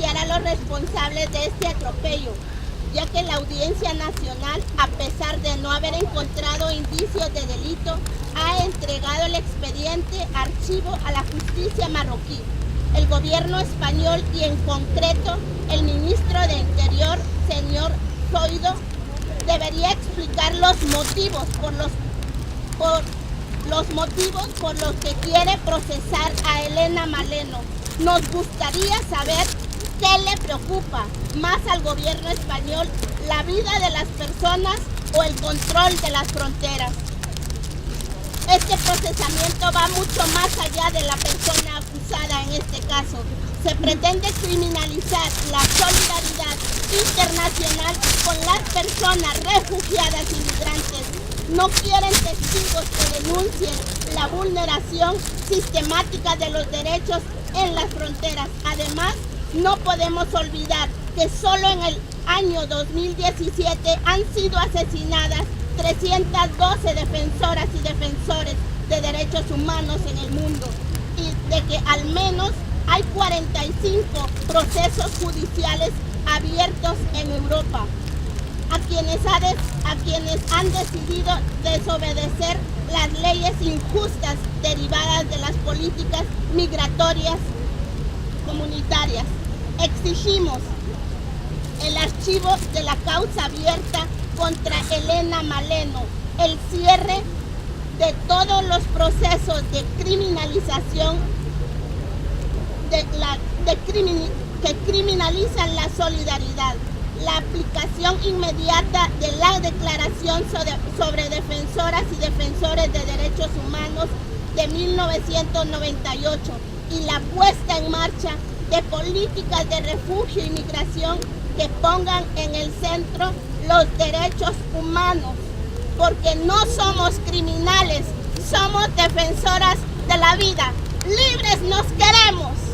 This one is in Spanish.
enjuiciar a los responsables de este atropello, ya que la Audiencia Nacional, a pesar de no haber encontrado indicios de delito, ha entregado el expediente archivo a la justicia marroquí. El gobierno español y en concreto el ministro de Interior, señor Zoido, debería explicar los motivos por los que quiere procesar a Elena Maleno. Nos gustaría saber qué le preocupa más al gobierno español, la vida de las personas o el control de las fronteras. Este procesamiento va mucho más allá de la persona acusada en este caso. Se pretende criminalizar la solidaridad internacional con las personas refugiadas y migrantes. No quieren testigos que denuncien la vulneración sistemática de los derechos en las fronteras. Además, no podemos olvidar que solo en el año 2017 han sido asesinadas 312 defensoras y defensores de derechos humanos en el mundo y de que al menos hay 45 procesos judiciales abiertos en Europa a quienes han decidido desobedecer las leyes injustas derivadas de las políticas migratorias comunitarias. Exigimos el archivo de la causa abierta contra Elena Maleno, el cierre de todos los procesos de criminalización que criminalizan la solidaridad, la aplicación inmediata de la Declaración sobre Defensoras y Defensores de Derechos Humanos de 1998 y la puesta en marcha de políticas de refugio y migración que pongan en el centro los derechos humanos, porque no somos criminales, somos defensoras de la vida. ¡Libres nos queremos!